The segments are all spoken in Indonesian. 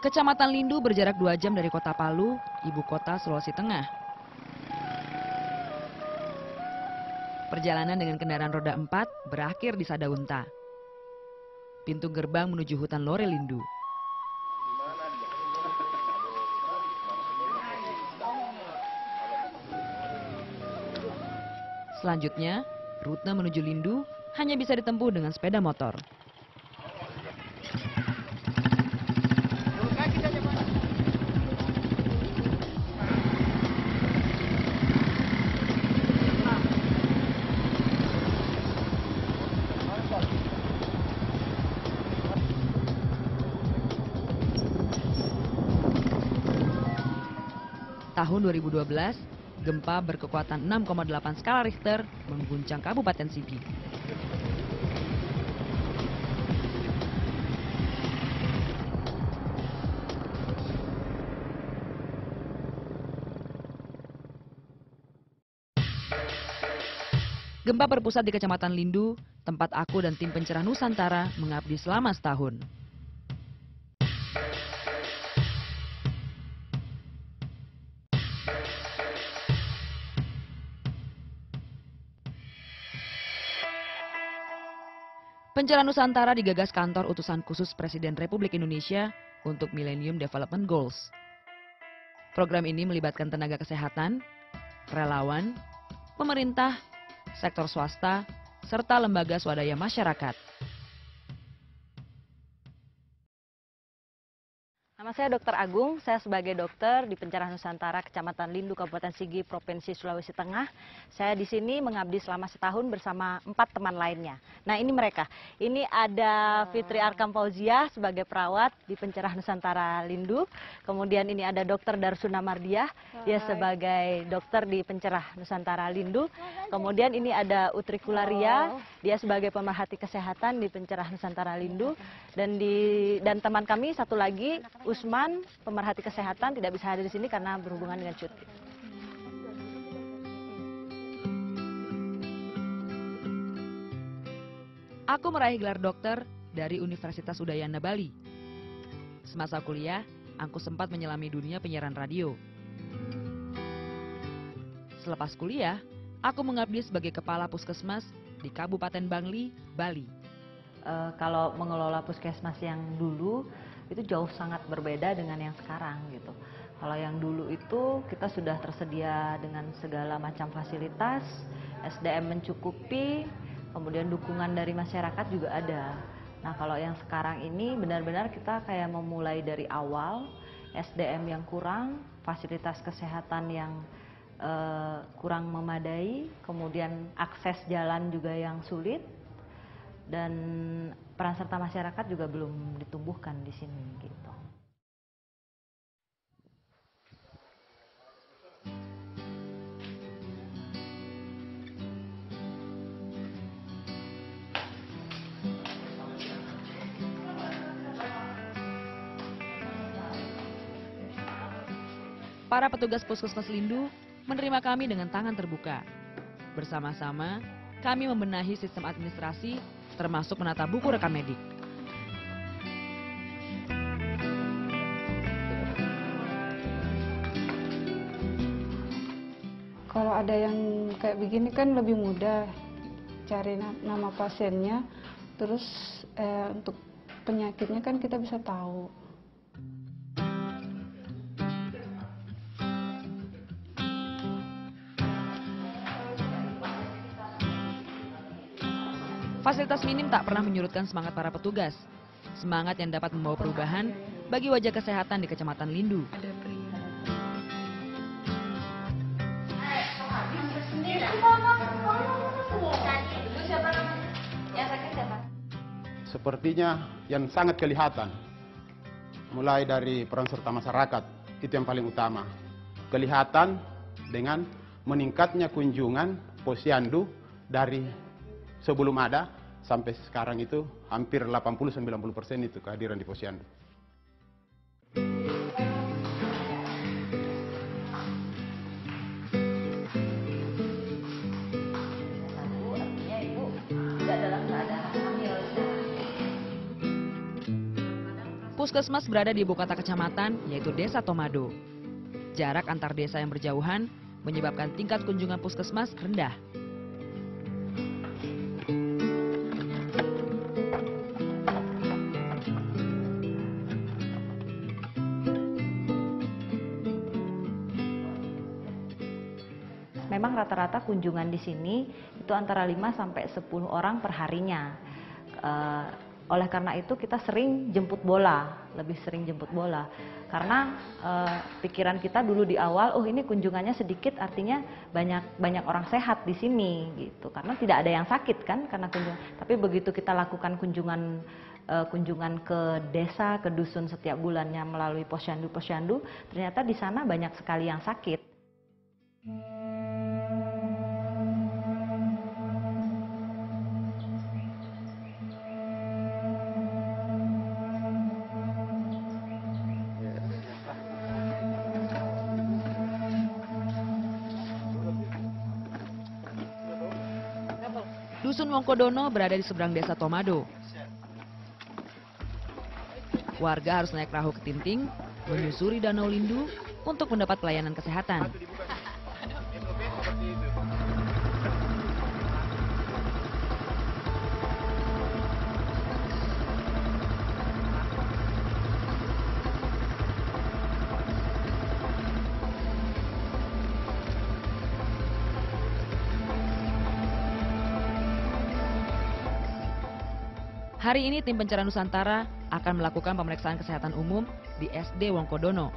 Kecamatan Lindu berjarak 2 jam dari kota Palu, ibu kota Sulawesi Tengah. Perjalanan dengan kendaraan roda 4 berakhir di Sadaunta. Pintu gerbang menuju hutan Lore Lindu. Selanjutnya, rute menuju Lindu hanya bisa ditempuh dengan sepeda motor. Tahun 2012, gempa berkekuatan 6,8 skala Richter mengguncang Kabupaten Sigi. Gempa berpusat di Kecamatan Lindu, tempat aku dan tim pencerah Nusantara mengabdi selama setahun. Pencerah Nusantara digagas kantor utusan khusus Presiden Republik Indonesia untuk Millennium Development Goals. Program ini melibatkan tenaga kesehatan, relawan, pemerintah, sektor swasta, serta lembaga swadaya masyarakat. Nama saya Dr. Agung, saya sebagai dokter di Pencerah Nusantara Kecamatan Lindu, Kabupaten Sigi, Provinsi Sulawesi Tengah. Saya di sini mengabdi selama setahun bersama 4 teman lainnya. Nah ini mereka, ini ada Fitri Arkam Fauzia sebagai perawat di Pencerah Nusantara Lindu. Kemudian ini ada Dr. Darsuna Mardiah, dia sebagai dokter di Pencerah Nusantara Lindu. Kemudian ini ada Utri Kularia, dia sebagai pemerhati kesehatan di Pencerah Nusantara Lindu. Dan teman kami satu lagi, Usman, pemerhati kesehatan, tidak bisa hadir di sini karena berhubungan dengan cuti. Aku meraih gelar dokter dari Universitas Udayana Bali. Semasa kuliah, aku sempat menyelami dunia penyiaran radio. Selepas kuliah, aku mengabdi sebagai kepala puskesmas di Kabupaten Bangli, Bali. Kalau mengelola puskesmas yang dulu, itu jauh sangat berbeda dengan yang sekarang gitu. Kalau yang dulu itu kita sudah tersedia dengan segala macam fasilitas, SDM mencukupi, kemudian dukungan dari masyarakat juga ada. Nah kalau yang sekarang ini benar-benar kita kayak memulai dari awal, SDM yang kurang, fasilitas kesehatan yang kurang memadai, kemudian akses jalan juga yang sulit, dan peran serta masyarakat juga belum ditumbuhkan di sini gitu. Para petugas puskesmas Lindu menerima kami dengan tangan terbuka. Bersama-sama, kami membenahi sistem administrasi, termasuk menata buku rekam medik. Kalau ada yang kayak begini kan lebih mudah cari nama pasiennya, terus untuk penyakitnya kan kita bisa tahu. Fasilitas minim tak pernah menyurutkan semangat para petugas. Semangat yang dapat membawa perubahan bagi wajah kesehatan di Kecamatan Lindu. Sepertinya yang sangat kelihatan, mulai dari peran serta masyarakat, itu yang paling utama. Kelihatan dengan meningkatnya kunjungan posyandu dari sebelum ada sampai sekarang itu hampir 80-90% itu kehadiran di posyandu. Puskesmas berada di ibu kota kecamatan, yaitu Desa Tomado. Jarak antar desa yang berjauhan menyebabkan tingkat kunjungan puskesmas rendah. Memang rata-rata kunjungan di sini itu antara 5 sampai 10 orang per harinya. Oleh karena itu kita sering jemput bola, lebih sering jemput bola. Karena pikiran kita dulu di awal, oh ini kunjungannya sedikit artinya banyak orang sehat di sini gitu. Karena tidak ada yang sakit kan karena kunjungan. Tapi begitu kita lakukan kunjungan ke desa, ke dusun setiap bulannya melalui posyandu, ternyata di sana banyak sekali yang sakit. Dusun Wongkodono berada di seberang Desa Tomado. Warga harus naik perahu ke Tinting, menyusuri Danau Lindu untuk mendapat pelayanan kesehatan. Hari ini tim pencarian Nusantara akan melakukan pemeriksaan kesehatan umum di SD Wongkodono.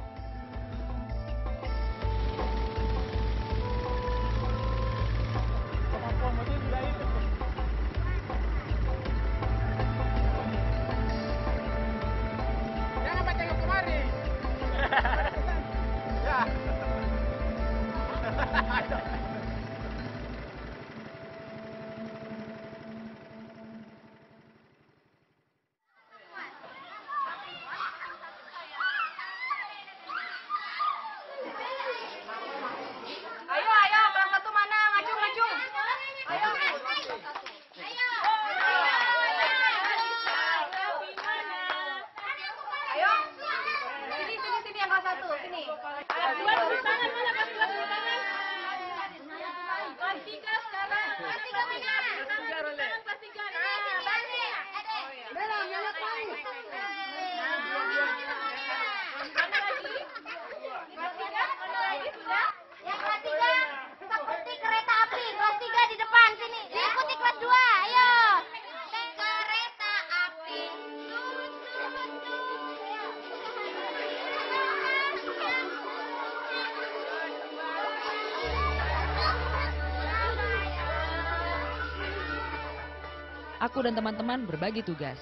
Aku dan teman-teman berbagi tugas.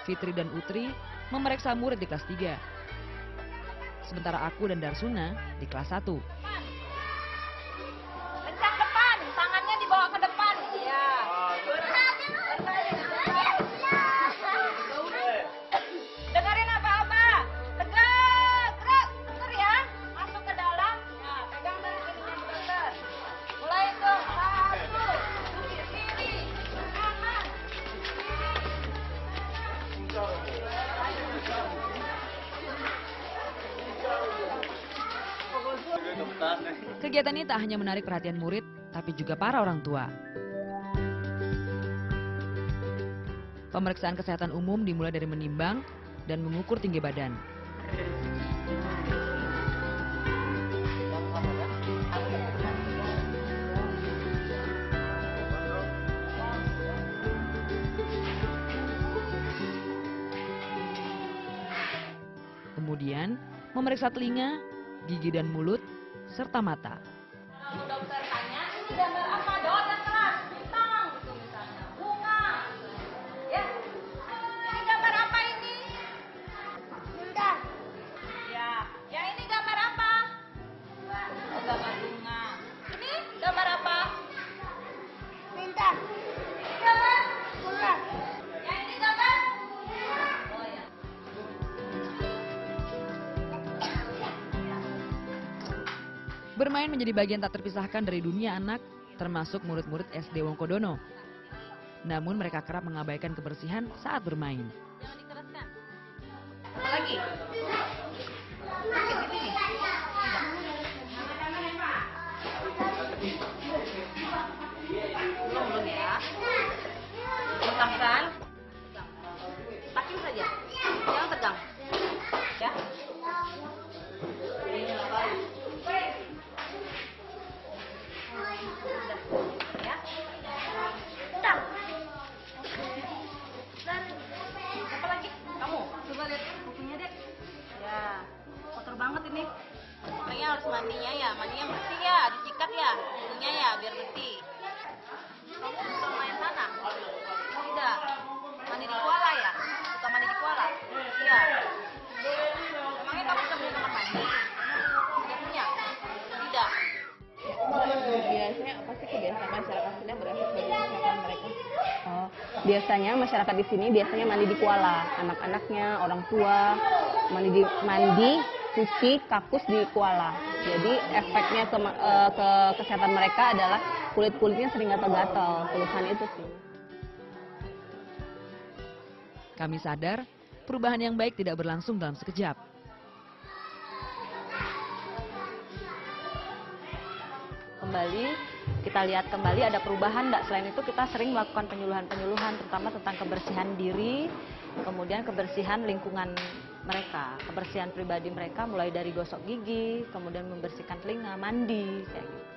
Fitri dan Utri memeriksa murid di kelas 3. Sementara aku dan Darsuna di kelas 1. Kencang depan, tangannya dibawa ke depan. Iya. Dengerin apa-apa. Tegak, gerak, bener ya. Masuk ke dalam. Nah, pegang dari sini bener. Mulai tuh, 1, kiri, kanan. Kegiatan ini tak hanya menarik perhatian murid, tapi juga para orang tua. Pemeriksaan kesehatan umum dimulai dari menimbang dan mengukur tinggi badan. Kemudian, memeriksa telinga, gigi dan mulut, serta mata. Kalau dokter tanya, ini gambar apa? Dot yang keras, bintang gitu misalnya, bunga. Ya. Ini gambar apa ini? Bintang. Ya. Yang ini gambar apa? Oh, gambar bunga. Ini gambar apa? Bintang. Ini gambar bunga. Yang ini gambar? Oh ya. Bermain menjadi bagian tak terpisahkan dari dunia anak, termasuk murid-murid SD Wongkodono. Namun mereka kerap mengabaikan kebersihan saat bermain. Jangan dikeraskan. Apa lagi? Sakit di sini? Belum ya. Tegangkan. Takin saja. Jangan tegang. Ya. Ya. Bentar. Apa lagi? Kamu coba lihat kukunya, Dek. Ya, kotor banget ini. Kayaknya harus mandinya ya, mandi yang bersih ya, disikat ya, kukunya ya, biar bersih. Kamu suka main sana? Tidak. Mandi di kuala ya? Suka mandi di kuala? Iya. Emangnya kamu sudah punya kamar mandi? Tidak punya? Tidak. Biasanya pasti kebiasaan masyarakat sini berefek bagi kesehatan mereka. Biasanya masyarakat di sini biasanya mandi di kuala, anak-anaknya, orang tua mandi, cuci, kakus di kuala. Jadi efeknya ke kesehatan mereka adalah kulit-kulitnya sering gatal-gatal, keluhan itu sih. Kami sadar, perubahan yang baik tidak berlangsung dalam sekejap. Kembali, kita lihat kembali ada perubahan enggak. Selain itu kita sering melakukan penyuluhan-penyuluhan terutama tentang kebersihan diri, kemudian kebersihan lingkungan mereka, kebersihan pribadi mereka mulai dari gosok gigi, kemudian membersihkan telinga, mandi, kayak gitu.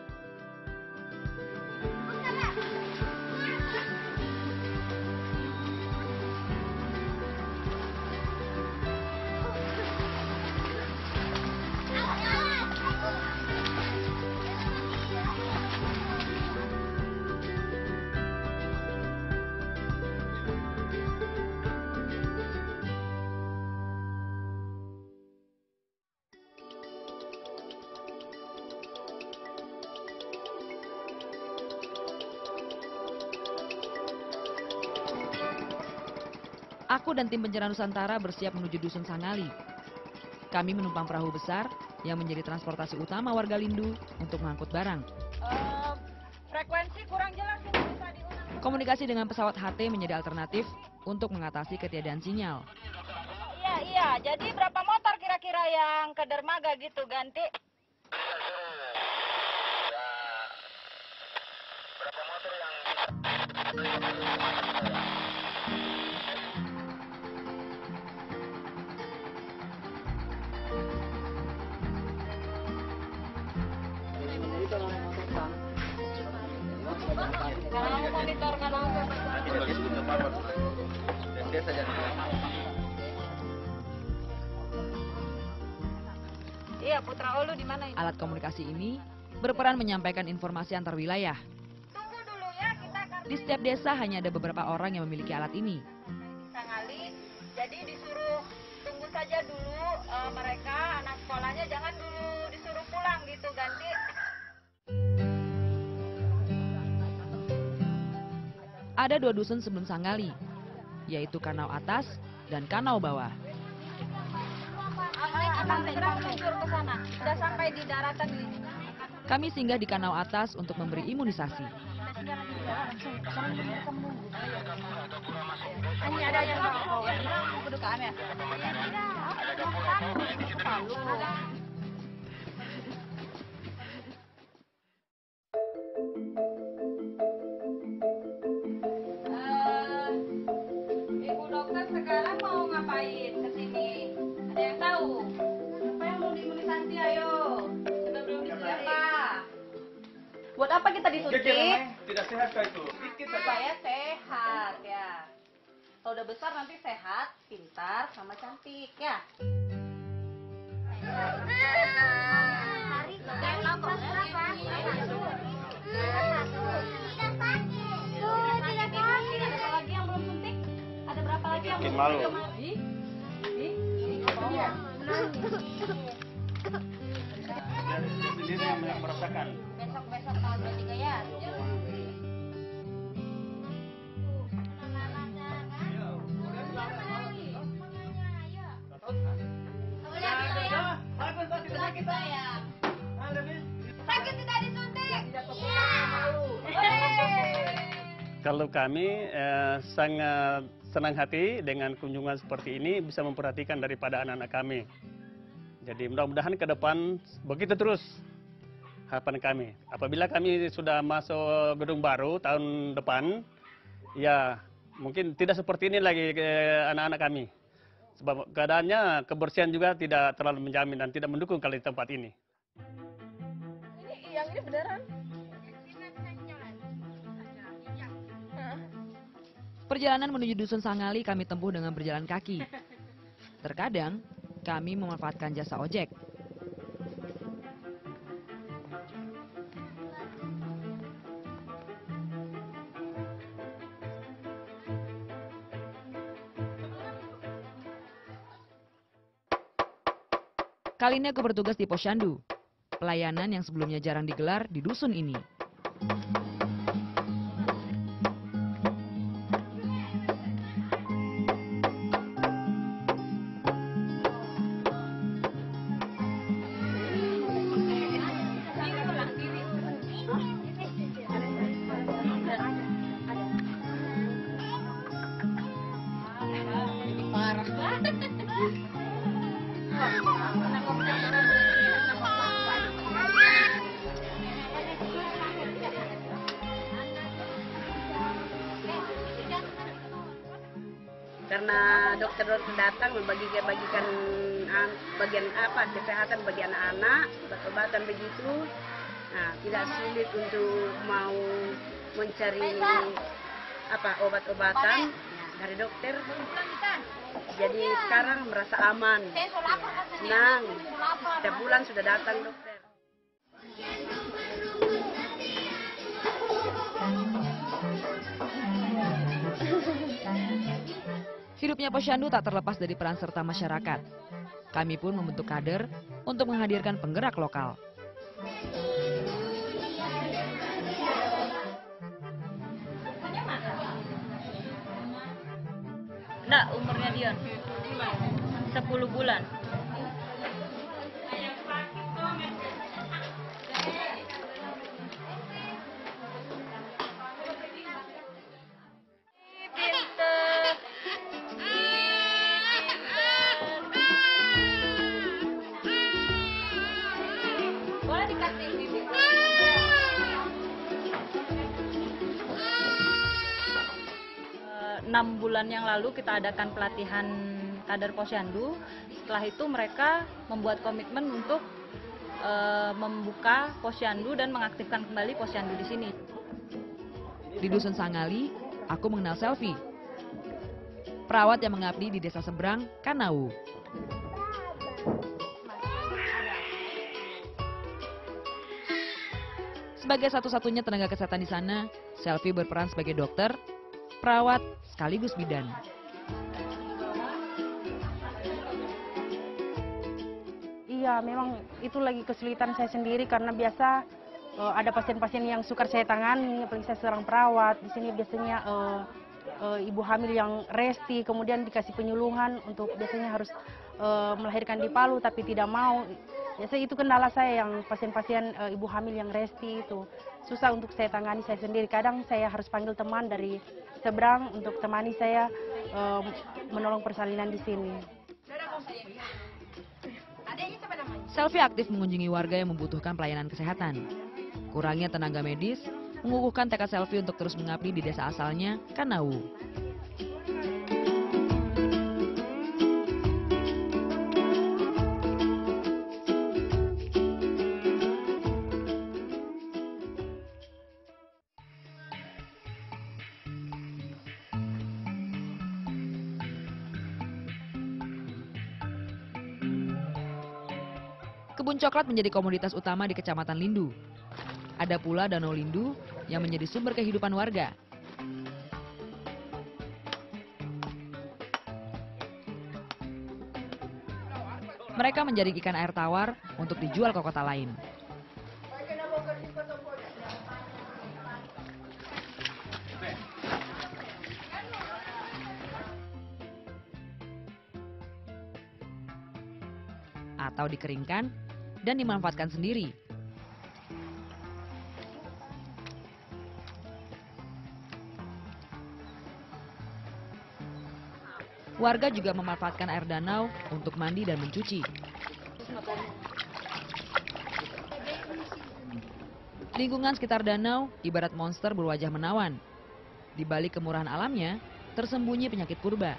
Aku dan tim pencarian Nusantara bersiap menuju Dusun Sangali. Kami menumpang perahu besar yang menjadi transportasi utama warga Lindu untuk mengangkut barang. Frekuensi kurang jelas ini bisa diulang. Komunikasi dengan pesawat HT menjadi alternatif untuk mengatasi ketiadaan sinyal. Iya. Jadi berapa motor kira-kira yang ke dermaga gitu ganti? Berapa motor yang Kalau monitor kalau Iya, Putra Ulu di mana ini? Alat komunikasi ini berperan menyampaikan informasi antar wilayah. Tunggu dulu ya, kita akan Di setiap desa hanya ada beberapa orang yang memiliki alat ini. Sangali. Jadi disuruh tunggu saja dulu mereka anak sekolahnya, jangan dulu disuruh pulang gitu, ganti. Ada 2 dusun sebelum Sangali, yaitu Kanau Atas dan Kanau Bawah. Akan segera meluncur ke sana. Sudah sampai di daratan ini. Kami singgah di Kanau Atas untuk memberi imunisasi. Hanya ada yang kedukaan ya? Ibu dokter sekarang mau ngapain ke sini? Ada yang tahu? Siapa yang mau diimunisasi? Ayo. Sudah belum siapa? Buat apa kita disuntik? tidak sehat kah itu? Supaya sehat ya. Kalau udah besar nanti sehat, pintar, sama cantik ya. Ada lagi yang belum suntik? Ada berapa lagi yang belum malu. suntik? Sendiri yang merasakan. Besok tanggal 23 ya. Sakit tidak disuntik. Kalau kami sangat senang hati dengan kunjungan seperti ini bisa memperhatikan daripada anak-anak kami. Jadi mudah-mudahan ke depan begitu terus harapan kami. Apabila kami sudah masuk gedung baru tahun depan, ya mungkin tidak seperti ini lagi anak-anak kami. Sebab keadaannya kebersihan juga tidak terlalu menjamin dan tidak mendukung kalau di tempat ini. Yang ini beneran? Perjalanan menuju Dusun Sangali kami tempuh dengan berjalan kaki. Terkadang, kami memanfaatkan jasa ojek. Kali ini aku bertugas di Posyandu, pelayanan yang sebelumnya jarang digelar di dusun ini. Karena dokter-dokter datang bagikan bagian kesehatan bagi anak-anak, obat-obatan begitu. Nah, tidak sulit untuk mau mencari obat-obatan dari dokter. Jadi sekarang merasa aman, senang. Setiap bulan sudah datang dokter. Hidupnya Posyandu tak terlepas dari peran serta masyarakat. Kami pun membentuk kader untuk menghadirkan penggerak lokal. Enggak, umurnya dia 10 bulan. Boleh dikasih bibit. 6 bulan yang lalu kita adakan pelatihan kader Posyandu. Setelah itu mereka membuat komitmen untuk membuka Posyandu dan mengaktifkan kembali Posyandu di sini. Di Dusun Sangali, aku mengenal Selvi, perawat yang mengabdi di desa seberang, Kanau. Sebagai satu-satunya tenaga kesehatan di sana, Selvi berperan sebagai dokter, perawat, sekaligus bidan. Iya, memang itu lagi kesulitan saya sendiri karena biasa ada pasien-pasien yang sukar saya tangani, apalagi saya seorang perawat. Di sini biasanya ibu hamil yang resti, kemudian dikasih penyuluhan untuk biasanya harus melahirkan di Palu tapi tidak mau. Biasanya itu kendala saya yang pasien-pasien ibu hamil yang resti itu susah untuk saya tangani saya sendiri. Kadang saya harus panggil teman dari seberang untuk temani saya menolong persalinan di sini. Selvi aktif mengunjungi warga yang membutuhkan pelayanan kesehatan. Kurangnya tenaga medis mengukuhkan tekad Selvi untuk terus mengabdi di desa asalnya, Kanau. Kebun coklat menjadi komoditas utama di Kecamatan Lindu. Ada pula Danau Lindu yang menjadi sumber kehidupan warga. Mereka menjaring ikan air tawar untuk dijual ke kota lain. Atau dikeringkan dan dimanfaatkan sendiri. Warga juga memanfaatkan air danau untuk mandi dan mencuci. Lingkungan sekitar danau ibarat monster berwajah menawan. Di balik kemurahan alamnya, tersembunyi penyakit purba.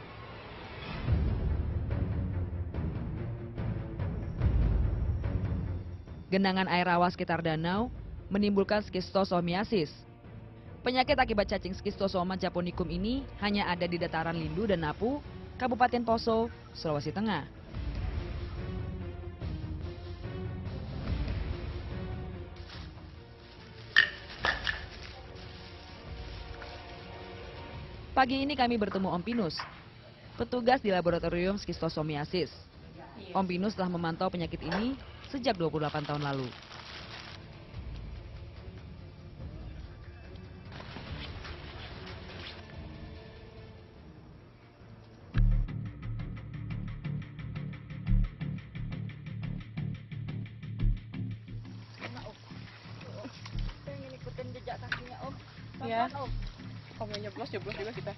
Genangan air rawa sekitar danau menimbulkan skistosomiasis. Penyakit akibat cacing Schistosoma japonicum ini hanya ada di dataran Lindu dan Napu, Kabupaten Poso, Sulawesi Tengah. Pagi ini kami bertemu Om Pinus, petugas di laboratorium Schistosomiasis. Om Pinus telah memantau penyakit ini sejak 28 tahun lalu. Pengen ikutin jejak kakinya Om. Ya. Om. Kalau nyeblos juga kita.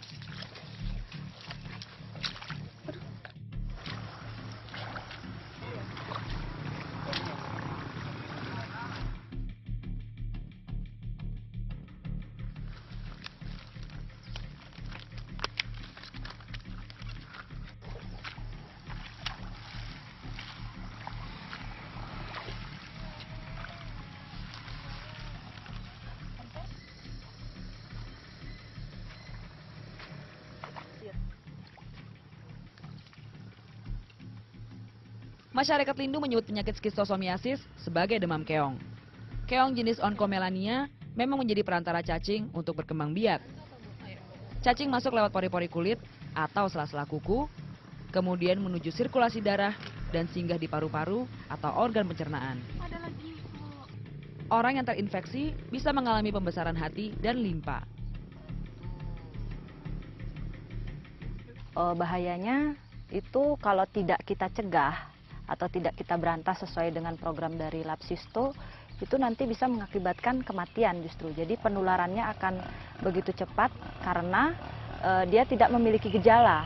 Masyarakat Lindu menyebut penyakit Schistosomiasis sebagai demam keong. Keong jenis Oncomelania memang menjadi perantara cacing untuk berkembang biak. Cacing masuk lewat pori-pori kulit atau sela-sela kuku, kemudian menuju sirkulasi darah dan singgah di paru-paru atau organ pencernaan. Orang yang terinfeksi bisa mengalami pembesaran hati dan limpa. Bahayanya itu kalau tidak kita cegah atau tidak kita berantas sesuai dengan program dari Labsisto, itu nanti bisa mengakibatkan kematian justru. Jadi penularannya akan begitu cepat karena dia tidak memiliki gejala.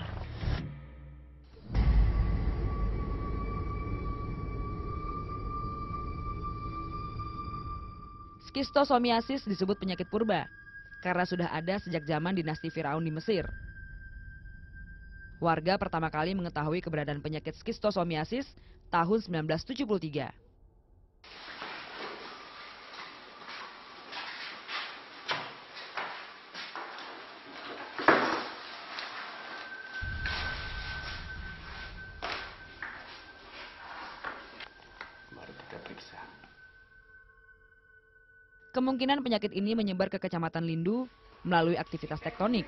Schistosomiasis disebut penyakit purba karena sudah ada sejak zaman dinasti Firaun di Mesir. Warga pertama kali mengetahui keberadaan penyakit Schistosomiasis tahun 1973. Baru kita periksa. Kemungkinan penyakit ini menyebar ke Kecamatan Lindu melalui aktivitas tektonik.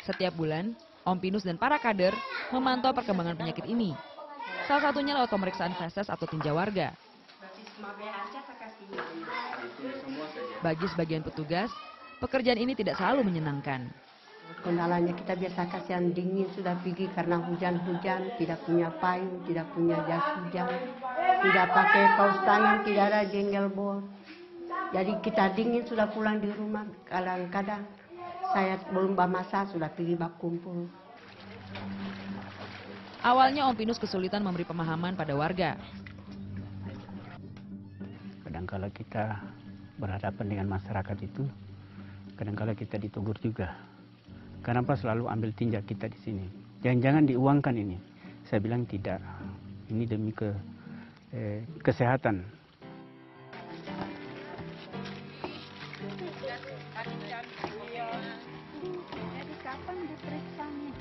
Setiap bulan, Om Pinus dan para kader memantau perkembangan penyakit ini. Salah satunya lewat pemeriksaan feses atau tinja warga. Bagi sebagian petugas, pekerjaan ini tidak selalu menyenangkan. Kendalanya kita biasa kasihan dingin sudah pergi karena hujan-hujan, tidak punya payung, tidak punya jas hujan, tidak pakai kaos tangan, tidak ada jengkel bor. Jadi kita dingin sudah pulang di rumah, kadang-kadang saya belum masak sudah pergi bak kumpul. Awalnya Om Pinus kesulitan memberi pemahaman pada warga. Kadang-kala kita berhadapan dengan masyarakat itu, kadang-kala kita ditegur juga. Kenapa selalu ambil tinja kita di sini? Jangan-jangan diuangkan ini. Saya bilang tidak. Ini demi kesehatan. Jadi kapan diperiksanya?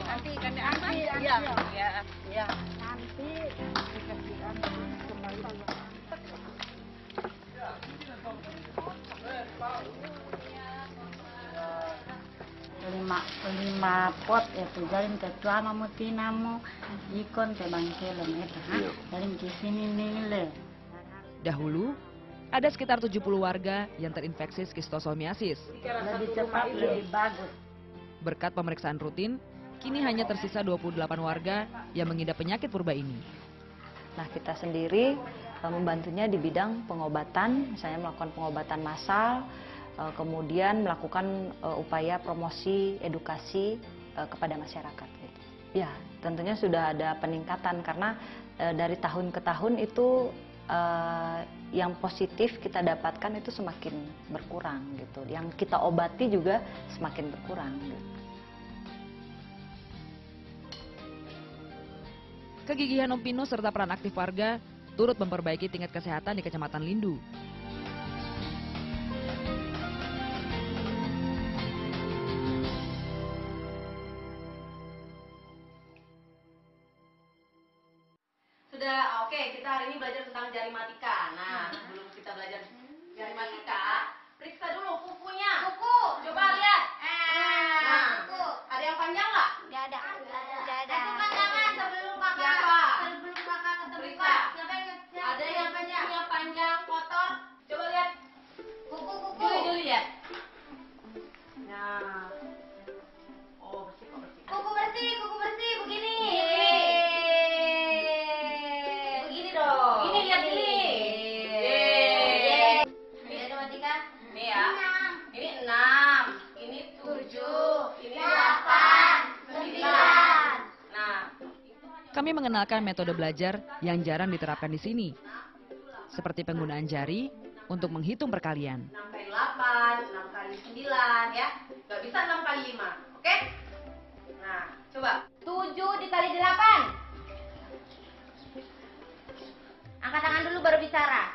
Nanti kan nanti dikasih kembali. lima pot itu jalim tetua mamu tinamu ikon te bangkelem itu jalim di sini nile. Dahulu, ada sekitar 70 warga yang terinfeksi skistosomiasis. Lebih cepat, lebih bagus. Berkat pemeriksaan rutin, kini hanya tersisa 28 warga yang mengidap penyakit purba ini. Nah, kita sendiri membantunya di bidang pengobatan, misalnya melakukan pengobatan massal, kemudian melakukan upaya promosi edukasi kepada masyarakat. Gitu. Ya, tentunya sudah ada peningkatan karena dari tahun ke tahun itu yang positif kita dapatkan itu semakin berkurang gitu. Yang kita obati juga semakin berkurang. Gitu. Kegigihan Om Pino serta peran aktif warga turut memperbaiki tingkat kesehatan di Kecamatan Lindu. Sudah, oke, kita hari ini belajar tentang jari matika. Nah, sebelum kita belajar jari matika, periksa dulu kukunya. Kuku, coba lihat. Nah, kuku. Ada yang panjang nggak? Nggak ada. Tepukkan tangan sebelum kakak. Sebelum kakak keterbuka. Ada yang punya panjang, kotor. Coba lihat. Kuku. Juli lihat. Nah. Oh, bersih kok bersih. Kuku bersih, begini. Ini lihat ini. Ini ada matika. Nih ya. Ini 6, ini 7, ini 8, 9. Nah, Kami mengenalkan metode belajar yang jarang diterapkan di sini, seperti penggunaan jari untuk menghitung perkalian. 6 kali 8, 6 kali 9 ya. Gak bisa 6 kali 5, oke? Nah, coba. 7 dikali 8. Angkat tangan dulu baru bicara.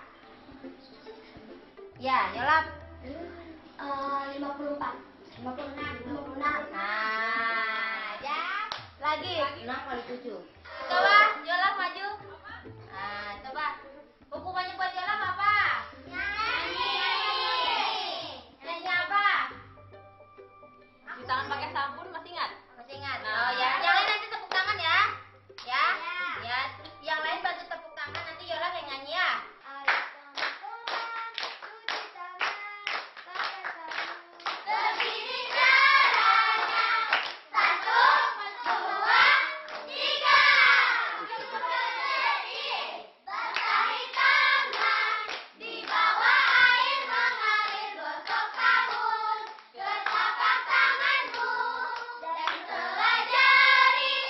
Ya, Yola. 54. 56. Nah, ya. Lagi. 6 kali 7. Coba, Yola maju. Nah, coba. Hukumannya buat Yola apa? Nyanyi. Nyanyi apa? Cuci tangan pakai sabun, masih ingat? Masih ingat. Oh ya, yang lain nanti tepuk tangan ya. Ya. Ya, terus yang lain bantu tepuk tangan, nanti Yola yang nyanyi ya. Begini caranya, 1, 2, 3. Berdiri, basahi tangan, di bawah air mengalir, gosok sabun ke tapak tanganmu dan pelajari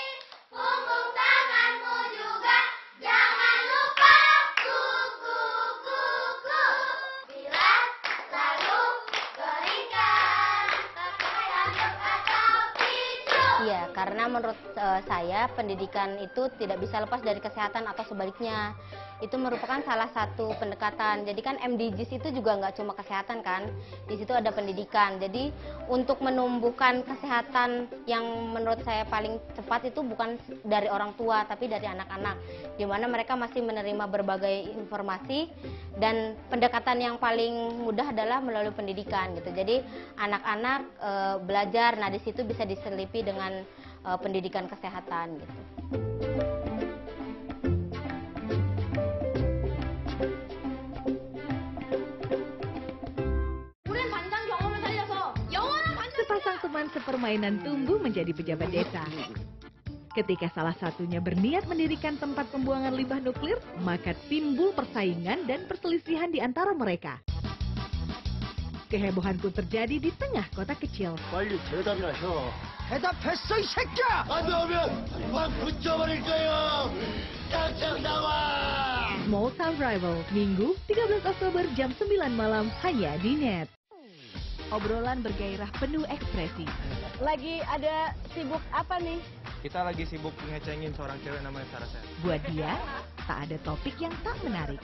punggung tanganmu juga. Jangan lupa kuku. Bilas, lalu keringkan, pakai handuk atau tisu. Iya, karena menurut saya pendidikan itu tidak bisa lepas dari kesehatan atau sebaliknya. Itu merupakan salah satu pendekatan. Jadi kan MDGs itu juga nggak cuma kesehatan kan, di situ ada pendidikan. Jadi untuk menumbuhkan kesehatan yang menurut saya paling cepat itu bukan dari orang tua, tapi dari anak-anak, di mana mereka masih menerima berbagai informasi dan pendekatan yang paling mudah adalah melalui pendidikan gitu. Jadi anak-anak belajar, nah di situ bisa diselipi dengan pendidikan kesehatan gitu. Sepasang teman sepermainan tumbuh menjadi pejabat desa. Ketika salah satunya berniat mendirikan tempat pembuangan limbah nuklir, maka timbul persaingan dan perselisihan di antara mereka. Kehebohan pun terjadi di tengah kota kecil. 대답했어 이 새끼야! 안 나오면 막 붙여버릴 거예요! 당장 나와! Small Town Rival, Minggu 13 Oktober jam 9 malam hanya di NET. Obrolan bergairah penuh ekspresi. Lagi ada sibuk apa nih? Kita lagi sibuk ngecengin seorang cewek namanya Sarah. Buat dia, tak ada topik yang tak menarik.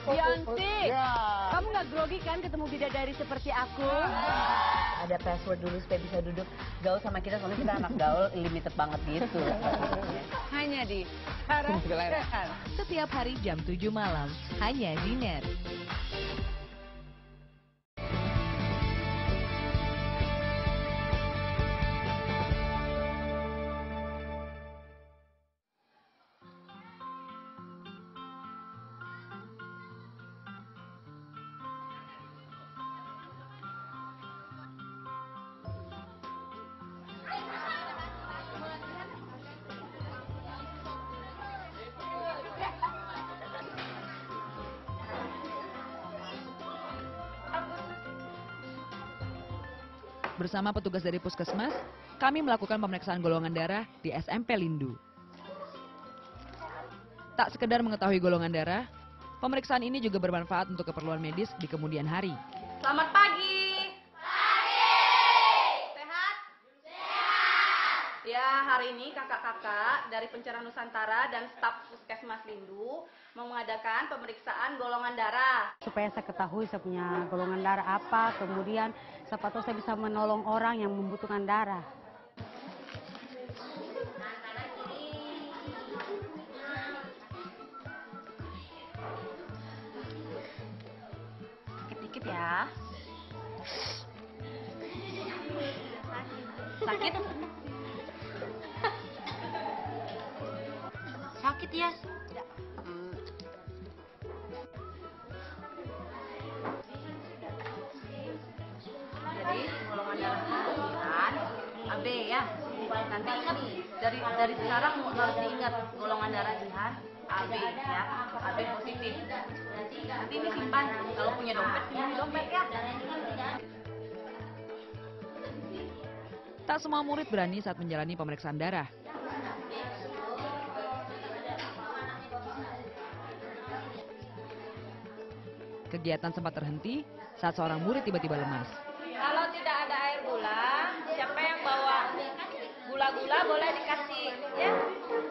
Yanti, kamu nggak grogi kan ketemu bidadari seperti aku? Ada password dulu supaya bisa duduk gaul sama kita, soalnya kita anak gaul limited banget gitu. Hanya di Sarah. Setiap hari jam 7 malam, hanya di NET. Bersama petugas dari Puskesmas, kami melakukan pemeriksaan golongan darah di SMP Lindu. Tak sekedar mengetahui golongan darah, pemeriksaan ini juga bermanfaat untuk keperluan medis di kemudian hari. Selamat pagi. Pagi. Sehat? Sehat. Ya, hari ini kakak-kakak dari Pencerahan Nusantara dan staf Puskesmas Lindu mau mengadakan pemeriksaan golongan darah. Supaya saya ketahui saya punya golongan darah apa, kemudian siapa tahu saya bisa menolong orang yang membutuhkan darah. Dikit-dikit ya. Sakit? Sakit ya? Tidak. Jadi golongan darahnya kan AB ya. Nanti ingat dari sekarang harus diingat golongan darah Jihan AB ya, AB positif. Nanti ini simpan, kalau punya dompet simpan di dompet ya. Tak semua murid berani saat menjalani pemeriksaan darah. Kegiatan sempat terhenti saat seorang murid tiba-tiba lemas. Kalau tidak ada air gula, siapa yang bawa gula-gula boleh dikasih, ya?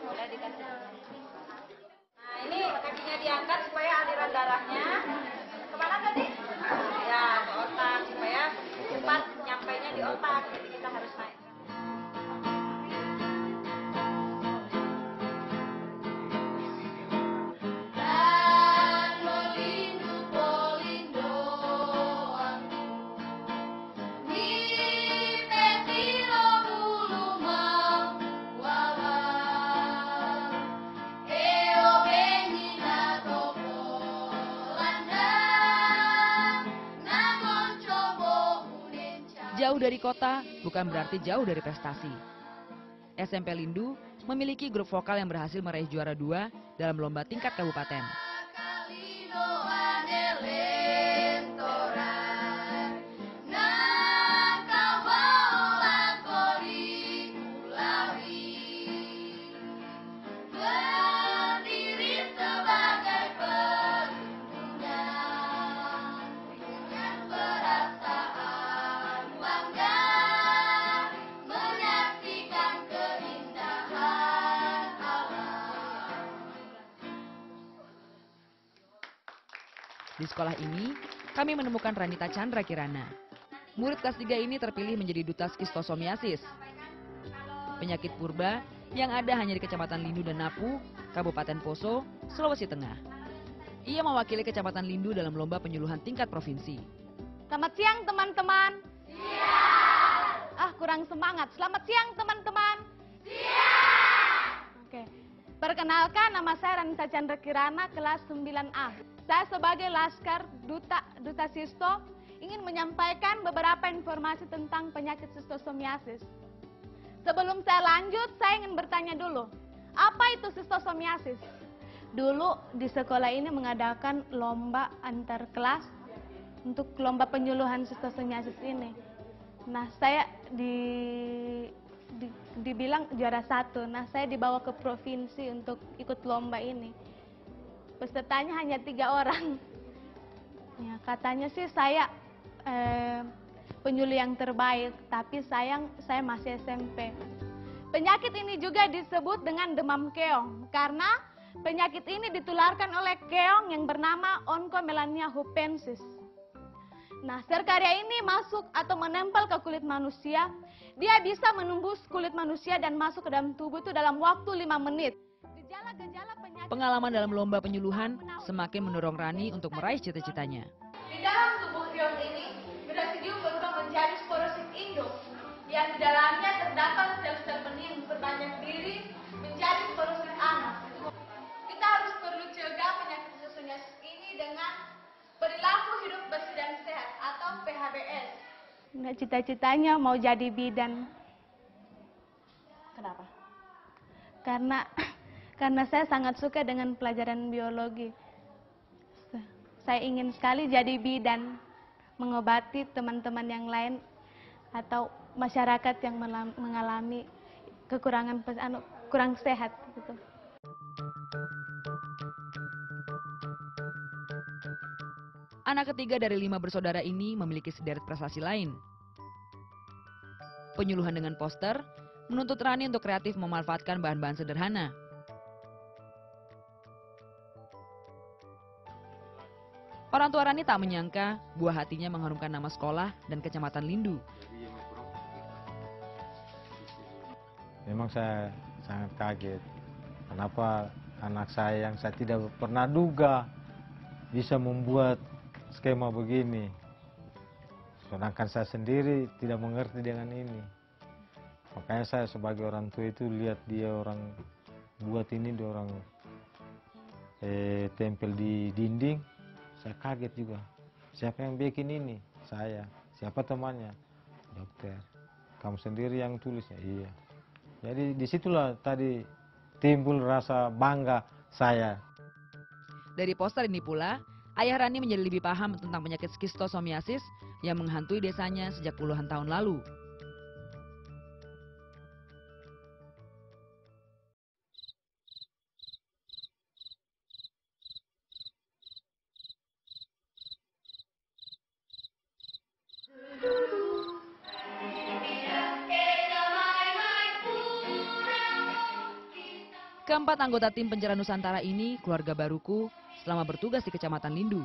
Boleh dikasih. Nah, ini kakinya diangkat supaya aliran darahnya kemana tadi? Ya, ke otak supaya cepat nyampainya di otak. Jadi kita harus naik. Jauh dari kota bukan berarti jauh dari prestasi. SMP Lindu memiliki grup vokal yang berhasil meraih juara 2 dalam lomba tingkat kabupaten. Di sekolah ini, kami menemukan Ranita Chandra Kirana. Murid kelas 3 ini terpilih menjadi duta skistosomiasis, penyakit purba yang ada hanya di Kecamatan Lindu dan Napu, Kabupaten Poso, Sulawesi Tengah. Ia mewakili Kecamatan Lindu dalam lomba penyuluhan tingkat provinsi. Selamat siang teman-teman. Siang. Kurang semangat. Selamat siang teman-teman. Siang. Oke. Perkenalkan, nama saya Ranita Chandra Kirana, kelas 9A. Saya sebagai Laskar Duta Sisto ingin menyampaikan beberapa informasi tentang penyakit sistosomiasis. Sebelum saya lanjut, saya ingin bertanya dulu, apa itu sistosomiasis? Dulu di sekolah ini mengadakan lomba antar kelas untuk lomba penyuluhan sistosomiasis ini. Nah, saya dibilang juara 1. Nah, saya dibawa ke provinsi untuk ikut lomba ini. Pesertanya hanya 3 orang. Ya, katanya sih saya penyuluh yang terbaik, tapi sayang saya masih SMP. Penyakit ini juga disebut dengan demam keong, karena penyakit ini ditularkan oleh keong yang bernama Oncomelania hupensis. Nah, serkaria ini masuk atau menempel ke kulit manusia, dia bisa menembus kulit manusia dan masuk ke dalam tubuh itu dalam waktu 5 menit. Pengalaman dalam lomba penyuluhan semakin mendorong Rani untuk meraih cita-citanya. Di dalam tubuh keong ini, basidium berubah menjadi sporosit induk, yang di dalamnya terdapat sel-sel benih berbanyak diri menjadi sporosit anak. Kita harus perlu cegah penyakit sistosomiasis ini dengan perilaku hidup bersih dan sehat atau PHBS. Nah, cita-citanya mau jadi bidan. Kenapa? Karena saya sangat suka dengan pelajaran biologi. Saya ingin sekali jadi bidan, mengobati teman-teman yang lain atau masyarakat yang mengalami kekurangan kurang sehat gitu. Anak ketiga dari 5 bersaudara ini memiliki sederet prestasi lain. Penyuluhan dengan poster menuntut Rani untuk kreatif memanfaatkan bahan-bahan sederhana. Orang tua Rani tak menyangka buah hatinya mengharumkan nama sekolah dan kecamatan Lindu. Memang saya sangat kaget. Kenapa anak saya yang saya tidak pernah duga bisa membuat skema begini. Sedangkan saya sendiri tidak mengerti dengan ini. Makanya saya sebagai orang tua itu lihat dia orang buat ini, dia orang tempel di dinding. Saya kaget juga. Siapa yang bikin ini? Saya. Siapa temannya? Dokter. Kamu sendiri yang tulisnya? Iya. Jadi disitulah tadi timbul rasa bangga saya. Dari poster ini pula, ayah Rani menjadi lebih paham tentang penyakit skistosomiasis yang menghantui desanya sejak puluhan tahun lalu. Keempat anggota tim Penjara Nusantara ini keluarga baruku selama bertugas di Kecamatan Lindu.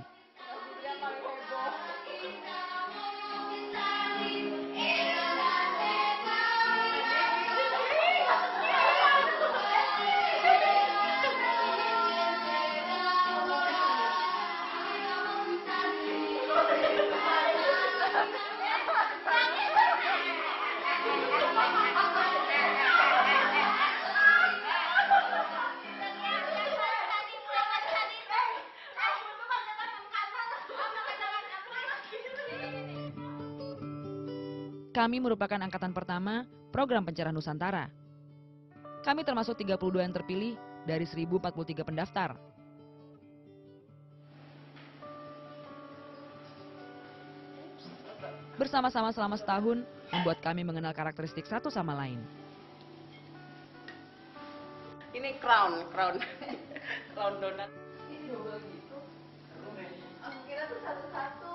Kami merupakan angkatan pertama program Penjara Nusantara. Kami termasuk 32 yang terpilih dari 1043 pendaftar. Bersama-sama selama setahun, membuat kami mengenal karakteristik satu sama lain. Ini crown donat. Ini double gitu. Kira tuh satu-satu.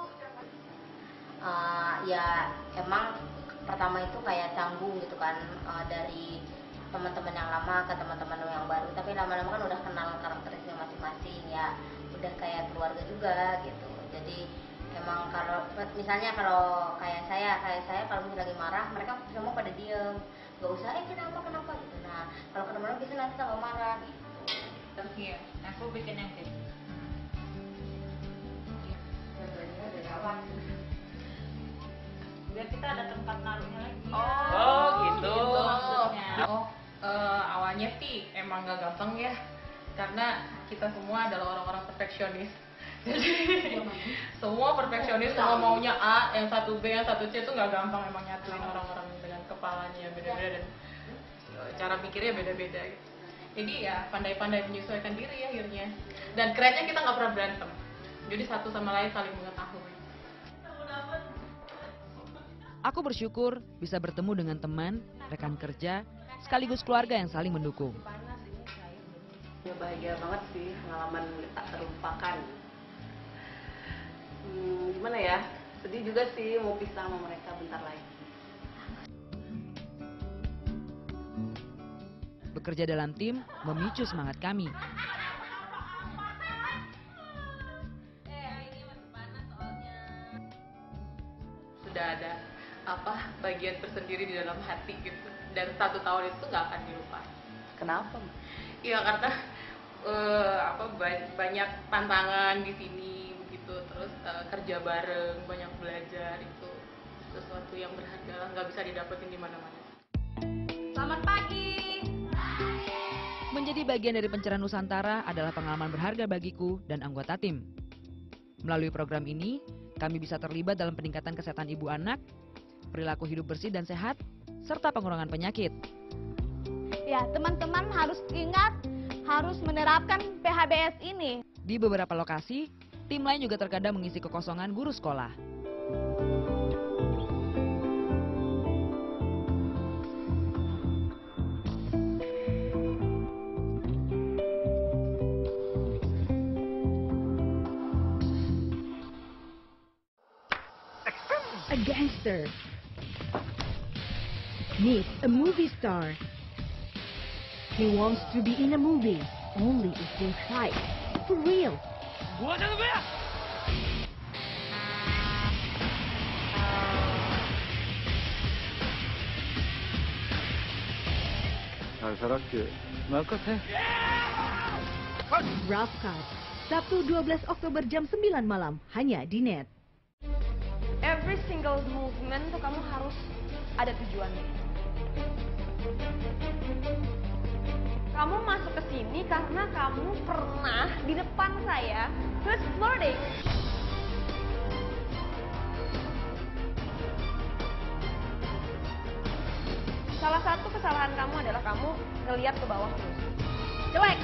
Ya emang pertama itu kayak canggung gitu kan, dari teman-teman yang lama ke teman-teman yang baru, tapi lama-lama kan udah kenal karakteristik masing-masing, ya udah kayak keluarga juga gitu. Jadi emang kalau misalnya kalau kayak saya kalau misalnya lagi marah, mereka semua pada diem, nggak usah kenapa gitu. Nah kalau teman-teman biasanya nanti tambah marah gitu. Iya, aku bikin yang gitu. Biar kita ada tempat naruhnya lagi. Oh gitu. Maksudnya. Awalnya sih emang gak gampang ya, karena kita semua adalah orang-orang perfeksionis. Jadi semua perfeksionis, semua maunya A, yang satu B, yang satu C itu gak gampang emang nyatuin orang-orang dengan kepalanya yang beda-beda dan cara pikirnya beda-beda gitu. Jadi ya pandai-pandai menyesuaikan diri akhirnya. Dan kerennya kita gak pernah berantem. Jadi satu sama lain saling mengetahui. Aku bersyukur bisa bertemu dengan teman, rekan kerja, sekaligus keluarga yang saling mendukung. Ya bahagia banget sih, pengalaman tak terlupakan. Gimana ya, sedih juga sih mau pisah sama mereka bentar lagi. Bekerja dalam tim memicu semangat kami. Sudah ada bagian tersendiri di dalam hati gitu, dan 1 tahun itu nggak akan dilupakan. Kenapa? Iya karena banyak tantangan di sini begitu, terus kerja bareng, banyak belajar, itu sesuatu yang berharga, nggak bisa didapetin di mana-mana. Selamat pagi. Menjadi bagian dari Penjara Nusantara adalah pengalaman berharga bagiku dan anggota tim. Melalui program ini, kami bisa terlibat dalam peningkatan kesehatan ibu anak, perilaku hidup bersih dan sehat, serta pengurangan penyakit. Ya, teman-teman harus ingat, harus menerapkan PHBS ini. Di beberapa lokasi, tim lain juga terkadang mengisi kekosongan guru sekolah. actor. Meet a movie star. He wants to be in a movie, only if they fight. For real. Rough Cut, Sabtu 12 Oktober jam 9 malam, hanya di net. Every single movement tuh kamu harus ada tujuannya. Kamu masuk ke sini karena kamu pernah di depan saya terus flirting. Salah satu kesalahan kamu adalah kamu ngelihat ke bawah terus. Jelek.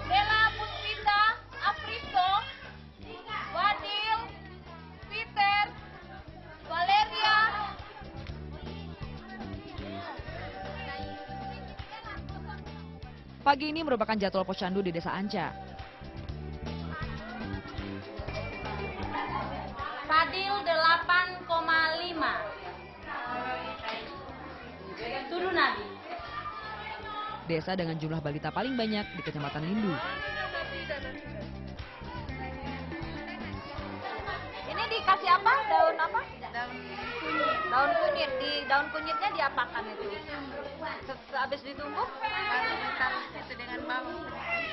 Bella, Puspita, Afriso, Wadil, Peter, Valeria. Pagi ini merupakan jadwal posyandu di Desa Anca. Fadil 8,5. Turu Nabi. Desa dengan jumlah balita paling banyak di Kecamatan Lindu. Ini dikasih apa? Daun apa? Daun kunyit. Di daun kunyitnya diapakan itu? Habis ditumbuk? Itu dengan bawang.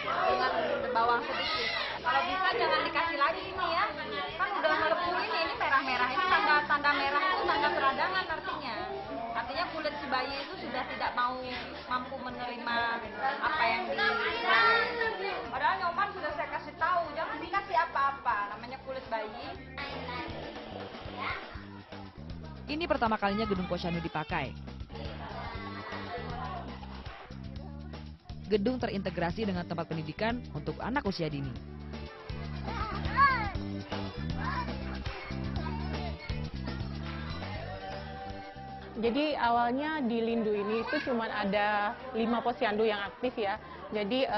Dengan bawang sedikit. Kalau bisa jangan dikasih lagi ini ya. Kan udah melepuh ini merah-merah. Ini tanda merah itu tanda peradangan artinya. Artinya kulit si bayi itu sudah tidak mampu menerima apa yang Padahal nyoman sudah saya kasih tahu, jangan dikasih apa-apa, namanya kulit bayi. Ini pertama kalinya gedung posyandu dipakai. Gedung terintegrasi dengan tempat pendidikan untuk anak usia dini. Jadi awalnya di Lindu ini itu cuma ada 5 posyandu yang aktif ya. Jadi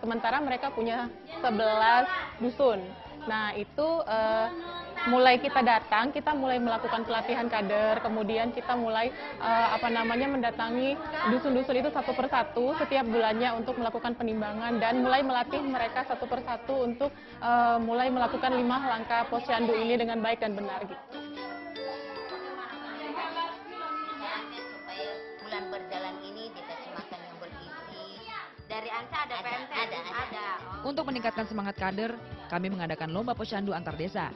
sementara mereka punya 11 dusun. Nah itu mulai kita datang, kita mulai melakukan pelatihan kader, kemudian kita mulai mendatangi dusun-dusun itu satu persatu setiap bulannya untuk melakukan penimbangan dan mulai melatih mereka satu persatu untuk mulai melakukan 5 langkah posyandu ini dengan baik dan benar gitu. Bulan berjalan ini dikasih makan yang bergizi. Dari ANSA ada PMT? Ada. Untuk meningkatkan semangat kader, kami mengadakan lomba posyandu antar desa.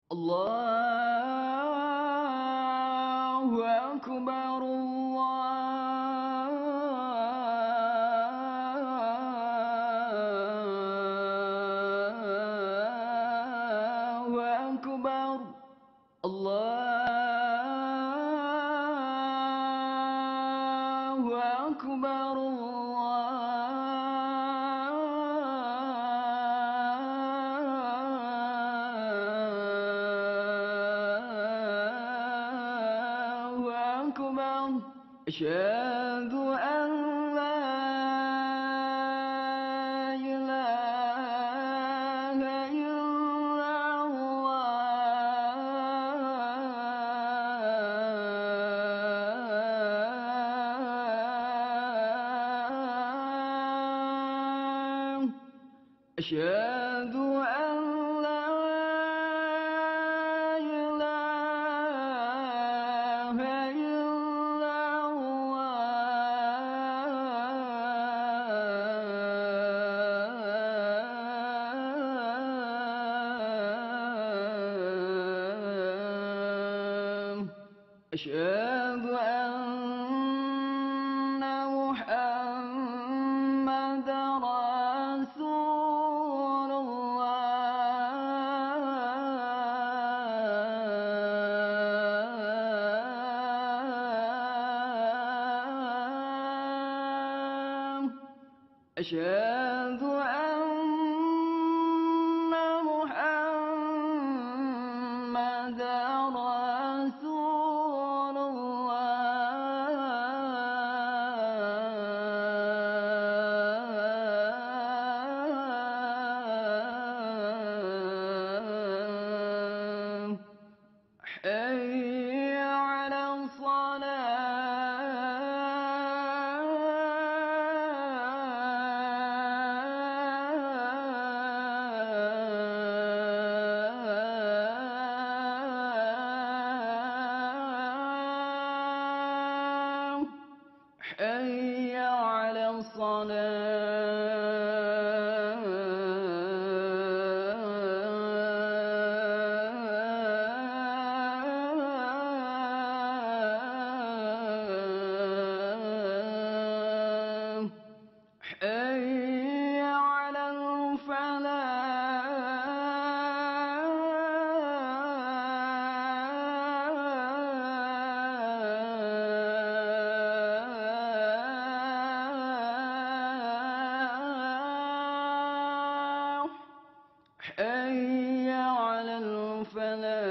Allahu Akbar, Allahu Akbar, Allahu Akbar, Allahu Akbar. Asyhadu an la ilaha illallah. Asyhadu an la ilaha illallah. Asyhadu anna Muhammadar Rasulullah. أشهد أن محمدا رسول الله حي على الصلاة حي على الصلاة حي على الفلاح حي على الفلاح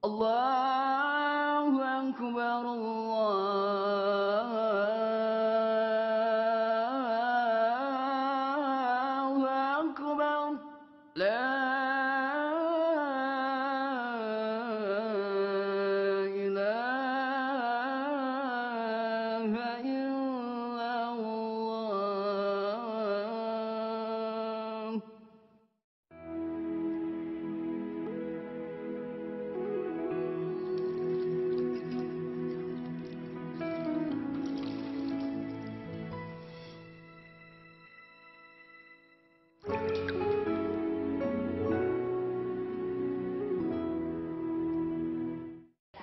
الله أكبر الله أكبر لا إله إلا الله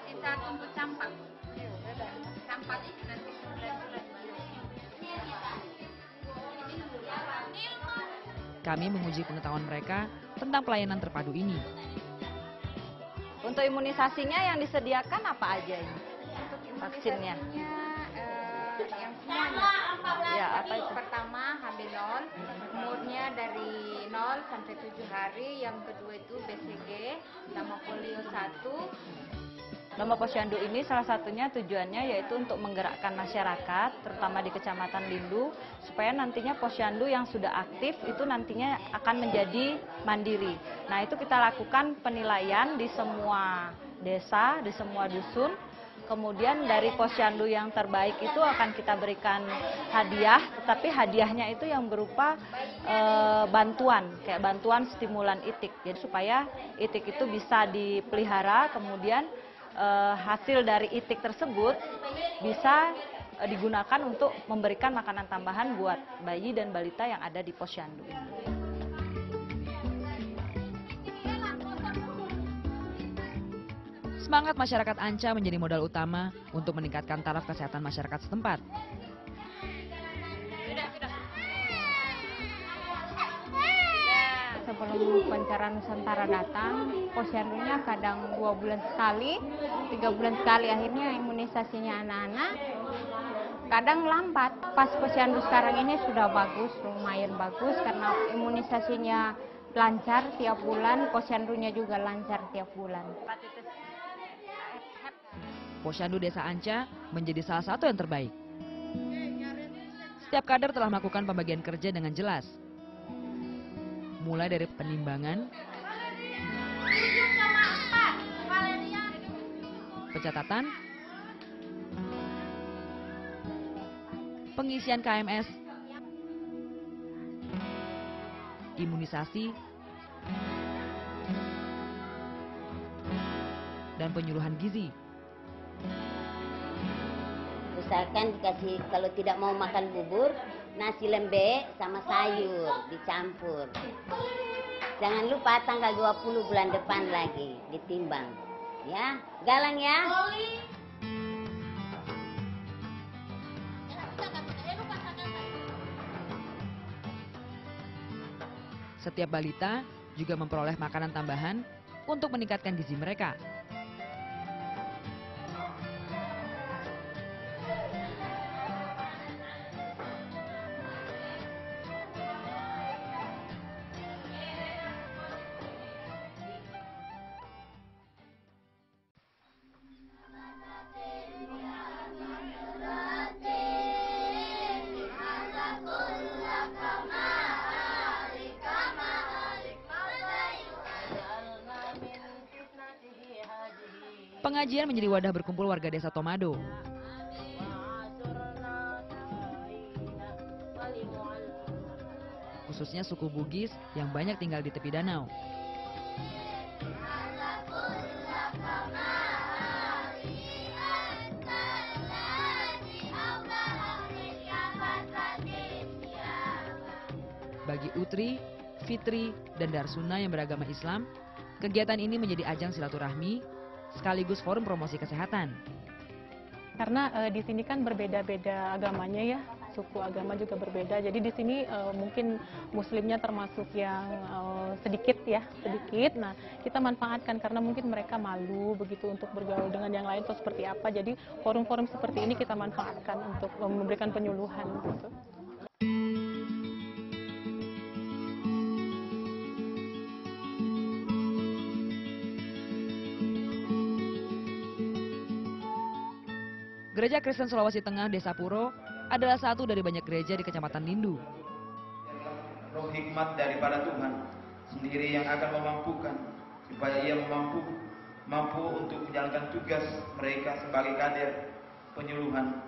Kita tunggu campak. Campak itu nanti 9 bulan. Kami menguji pengetahuan mereka tentang pelayanan terpadu ini. Untuk imunisasinya yang disediakan apa aja ini? Vaksinnya? Yang semuanya. Ya, apa itu? Pertama HB0, umurnya dari 0 sampai 7 hari. Yang kedua itu BCG, sama polio 1. Lomba Posyandu ini salah satunya tujuannya yaitu untuk menggerakkan masyarakat, terutama di Kecamatan Lindu, supaya nantinya Posyandu yang sudah aktif itu nantinya akan menjadi mandiri. Nah, itu kita lakukan penilaian di semua desa, di semua dusun. Kemudian dari Posyandu yang terbaik itu akan kita berikan hadiah, tetapi hadiahnya itu yang berupa bantuan, kayak bantuan stimulan itik. Jadi supaya itik itu bisa dipelihara, kemudian hasil dari itik tersebut bisa digunakan untuk memberikan makanan tambahan buat bayi dan balita yang ada di Posyandu ini. Semangat masyarakat Anca menjadi modal utama untuk meningkatkan taraf kesehatan masyarakat setempat. Sebelum Pencarian Nusantara datang, Posyandunya kadang 2 bulan sekali, 3 bulan sekali. Akhirnya imunisasinya anak-anak kadang lambat. Pas Posyandu sekarang ini sudah bagus, lumayan bagus karena imunisasinya lancar tiap bulan, Posyandunya juga lancar tiap bulan. Posyandu Desa Anca menjadi salah satu yang terbaik. Setiap kader telah melakukan pembagian kerja dengan jelas. Mulai dari penimbangan, pencatatan, pengisian KMS, imunisasi, dan penyuluhan gizi. Usahakan dikasih, kalau tidak mau makan bubur, nasi lembek sama sayur dicampur. Jangan lupa tanggal 20 bulan depan lagi ditimbang. Ya, Galang ya. Setiap balita juga memperoleh makanan tambahan untuk meningkatkan gizi mereka. Pengajian menjadi wadah berkumpul warga desa Tomado. Khususnya suku Bugis yang banyak tinggal di tepi danau. Bagi Utri, Fitri, dan Darsuna yang beragama Islam, kegiatan ini menjadi ajang silaturahmi sekaligus forum promosi kesehatan. Karena di sini kan berbeda-beda agamanya ya, suku agama juga berbeda. Jadi di sini mungkin muslimnya termasuk yang sedikit. Nah, kita manfaatkan karena mungkin mereka malu begitu untuk bergaul dengan yang lain atau seperti apa. Jadi forum-forum seperti ini kita manfaatkan untuk memberikan penyuluhan gitu. Gereja Kristen Sulawesi Tengah Desa Puro adalah satu dari banyak gereja di Kecamatan Lindu. Roh hikmat daripada Tuhan sendiri yang akan memampukan supaya ia mampu untuk menjalankan tugas mereka sebagai kader penyuluhan.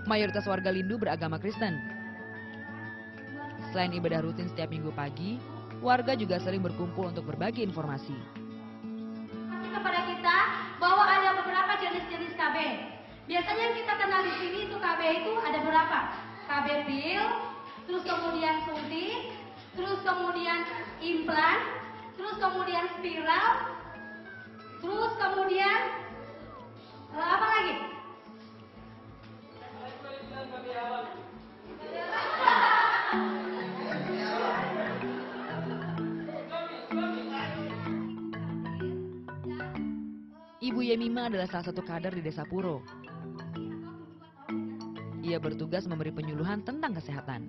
Mayoritas warga Lindu beragama Kristen. Selain ibadah rutin setiap minggu pagi, warga juga sering berkumpul untuk berbagi informasi. Kepada kita bahwa ada beberapa jenis-jenis KB. Biasanya yang kita kenal di sini itu KB itu ada berapa? KB pil, terus kemudian suntik, terus kemudian implan, terus kemudian spiral, terus kemudian apa lagi? Ibu Yemima adalah salah satu kader di Desa Puro. Ia bertugas memberi penyuluhan tentang kesehatan.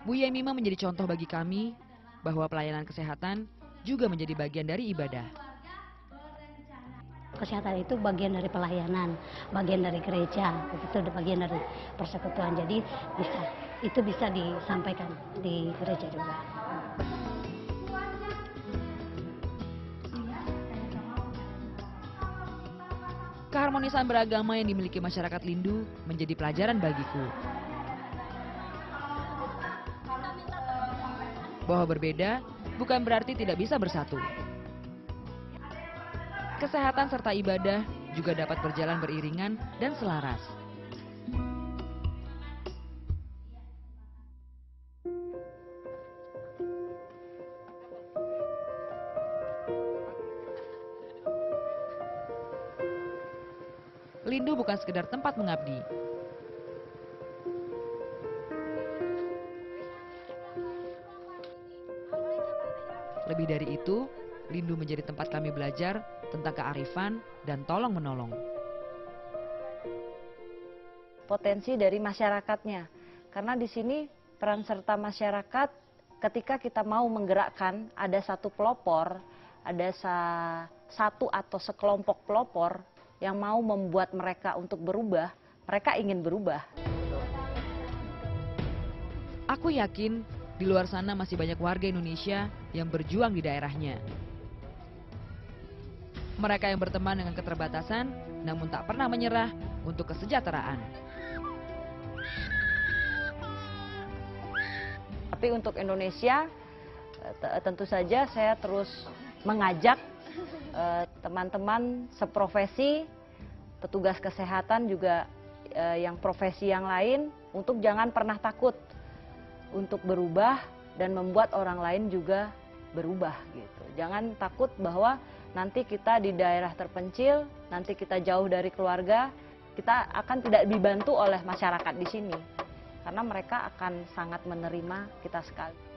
Bu Yemima menjadi contoh bagi kami bahwa pelayanan kesehatan juga menjadi bagian dari ibadah. Kesehatan itu bagian dari pelayanan, bagian dari gereja, itu bagian dari persekutuan. Jadi itu bisa disampaikan di gereja juga. Keharmonisan beragama yang dimiliki masyarakat Lindu menjadi pelajaran bagiku. Bahwa berbeda bukan berarti tidak bisa bersatu. Kesehatan serta ibadah juga dapat berjalan beriringan dan selaras. Lindu bukan sekedar tempat mengabdi. Lebih dari itu, Lindu menjadi tempat kami belajar tentang kearifan dan tolong-menolong. Potensi dari masyarakatnya, karena di sini peran serta masyarakat ketika kita mau menggerakkan ada satu pelopor, ada satu atau sekelompok pelopor yang mau membuat mereka untuk berubah, mereka ingin berubah. Aku yakin di luar sana masih banyak warga Indonesia yang berjuang di daerahnya. Mereka yang berteman dengan keterbatasan, namun tak pernah menyerah untuk kesejahteraan. Tapi untuk Indonesia, tentu saja saya terus mengajak teman-teman seprofesi, petugas kesehatan juga yang profesi yang lain untuk jangan pernah takut untuk berubah dan membuat orang lain juga berubah gitu. Jangan takut bahwa nanti kita di daerah terpencil, nanti kita jauh dari keluarga, kita akan tidak dibantu oleh masyarakat di sini karena mereka akan sangat menerima kita sekali.